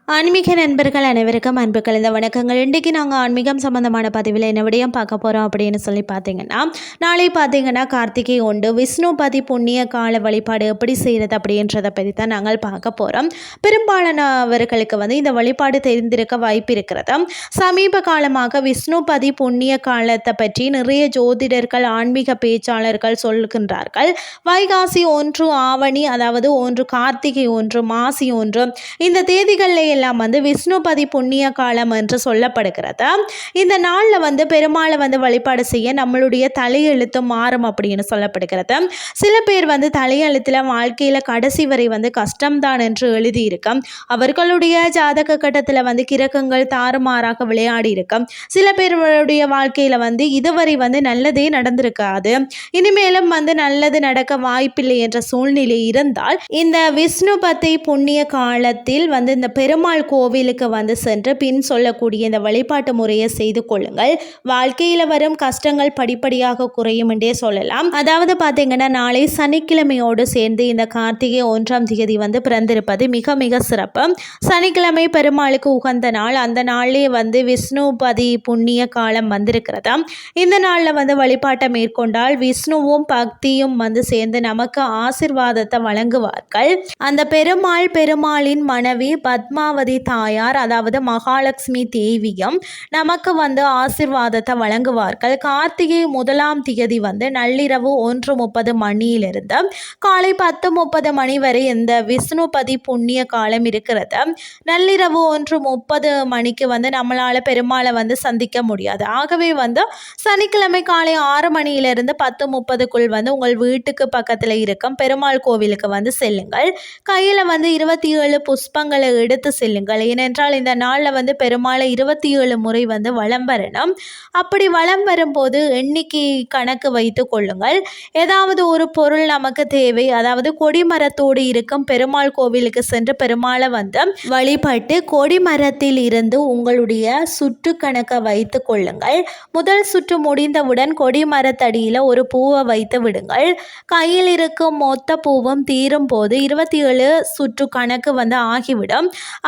ஆன்மீக நண்பர்கள் அனைவருக்கும் அன்பு கலந்த வணக்கங்கள். இன்றைக்கி நாங்கள் ஆன்மீகம் சம்மந்தமான பதிவில் என்ன விடயம் பார்க்க போகிறோம் அப்படின்னு சொல்லி பார்த்தீங்கன்னா, நாளை பார்த்தீங்கன்னா கார்த்திகை உண்டு. விஷ்ணுபதி புண்ணிய கால வழிபாடு எப்படி செய்கிறது அப்படின்றத பற்றி தான் நாங்கள் பார்க்க போகிறோம். பெரும்பாலானவர்களுக்கு இந்த வழிபாடு தெரிந்திருக்க வாய்ப்பு இருக்கிறது. சமீப காலமாக விஷ்ணுபதி புண்ணிய காலத்தை பற்றி நிறைய ஜோதிடர்கள் ஆன்மீக பேச்சாளர்கள் சொல்கின்றார்கள். வைகாசி 1 ஆவணி, அதாவது 1 கார்த்திகை 1 மாசி 1 இந்த தேதிகளில் எல்லாம் விஷ்ணுபதி புண்ணிய காலம் என்று சொல்லப்படுகிறது. இந்த நாளில் பெருமாளை வழிபாடு செய்ய நம்மளுடைய தலையெழுத்து மாறும் அப்படின்னு சொல்லப்படுகிறது. சில பேர் தலையெழுத்தில் வாழ்க்கையில் கடைசி வரை கஷ்டம்தான் என்று எழுதியிருக்கும். அவர்களுடைய ஜாதக கட்டத்தில் கிரகங்கள் தாறுமாறாக விளையாடி இருக்கும். சில பேருடைய வாழ்க்கையில் இதுவரை நல்லதே நடந்திருக்காது. இனிமேலும் நல்லது நடக்க வாய்ப்பில்லை என்ற சூழ்நிலை இருந்தால் இந்த விஷ்ணுபதி புண்ணிய காலத்தில் இந்த பெருமாள் கோவிலுக்கு சென்று பின் சொல்லக்கூடிய இந்த வழிபாட்டு முறையை செய்து கொள்ளுங்கள். வாழ்க்கையில் வரும் கஷ்டங்கள் படிப்படியாக குறையும் என்றே சொல்லலாம். அதாவது பார்த்தீங்கன்னா, நாளை சனிக்கிழமையோடு சேர்ந்து இந்த கார்த்திகை 1ஆம் தேதி பிறந்திருப்பது மிக மிக சிறப்பு. சனிக்கிழமை பெருமாளுக்கு உகந்த நாள். அந்த நாளிலே விஷ்ணுபதி புண்ணிய காலம் வந்திருக்கிறதா. இந்த நாளில் வழிபாட்டை மேற்கொண்டால் விஷ்ணுவும் பக்தியும் சேர்ந்து நமக்கு ஆசிர்வாதத்தை வழங்குவார்கள். அந்த பெருமாளின் மனைவி பத்மாவதி தாயார், அதாவது மகாலட்சுமி தேவியும் நமக்கு ஆசிர்வாதத்தை வழங்குவார்கள். கார்த்திகை 1ஆம் தேதி நள்ளிரவு 1:30 மணியிலிருந்து காலை 10:30 மணி வரை இந்த விஷ்ணுபதி புண்ணிய காலம் இருக்கிறது. நள்ளிரவு 1:30 மணிக்கு நம்மளால் பெருமாளை சந்திக்க முடியாது. ஆகவே சனிக்கிழமை காலை 6 மணியிலிருந்து 10:30க்குள் உங்கள் வீட்டுக்கு பக்கத்தில் இருக்கும் பெருமாள் கோவிலுக்கு செல்லுங்கள். கையில் 27 புஷ்பங்களை எடுத்து செல்லுங்கள். ஏனென்றால் இந்த நாளில் பெருமாளை 27 முறை வலம் வரணும். அப்படி வலம் வரும்போது எண்ணிக்கை கணக்கு வைத்து கொள்ளுங்கள். ஏதாவது ஒரு பொருள் நமக்கு தேவை, அதாவது கொடிமரத்தோடு இருக்கும் பெருமாள் கோவிலுக்கு சென்று பெருமாளை வழிபட்டு கொடிமரத்தில் இருந்து உங்களுடைய சுற்று கணக்கை வைத்து கொள்ளுங்கள். முதல் சுற்று முடிந்தவுடன் கொடிமரத்தடியில் ஒரு பூவை வைத்து விடுங்கள். கையில் இருக்கும் மொத்த பூவும் தீரும் போது 27 சுற்று கணக்கு ஆகிவிடும்.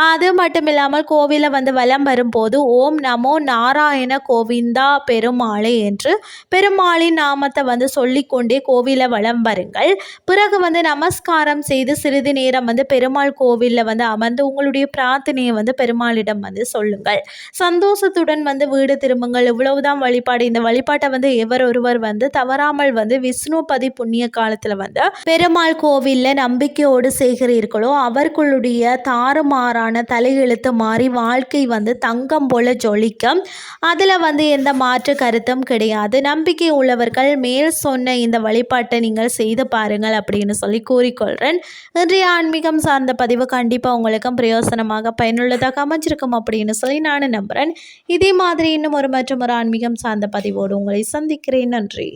அது மட்டும் இல்லாமல் கோவிலை வலம் வரும்போது ஓம் நமோ நாராயண கோவிந்தா பெருமாளே என்று பெருமாளின் நாமத்தை சொல்லிக்கொண்டே கோவிலை வலம் வருங்கள். பிறகு நமஸ்காரம் செய்து சிறிது நேரம் பெருமாள் கோவிலில் அமர்ந்து உங்களுடைய பிரார்த்தனையை பெருமாளிடம் சொல்லுங்கள். சந்தோஷத்துடன் வீடு திரும்புங்கள். இவ்வளவுதான் வழிபாடு. இந்த வழிபாட்டை எவர் ஒருவர் தவறாமல் விஷ்ணுபதி புண்ணிய காலத்தில் பெருமாள் கோவிலில் நம்பிக்கையோடு செய்கிறீர்களோ அவர்களுடைய தாறுமாறான தலையெழுத்து மாறி வாழ்க்கை தங்கம் போல ஜொலிக்கும். அதில் எந்த மாற்று கருத்தும் கிடையாது. நம்பிக்கை உள்ளவர்கள் மேல் சொன்ன இந்த வழிபாட்டை நீங்கள் செய்து பாருங்கள் அப்படின்னு சொல்லி கூறிக்கொள்கிறேன். இன்றைய ஆன்மீகம் சார்ந்த பதிவு கண்டிப்பாக உங்களுக்கும் பிரயோசனமாக பயனுள்ளதாக அமைஞ்சிருக்கும் அப்படின்னு சொல்லி நான் நம்புகிறேன். இதே மாதிரி இன்னும் ஒரு மற்றும் ஒரு ஆன்மீகம் சார்ந்த பதிவோடு உங்களை சந்திக்கிறேன். நன்றி.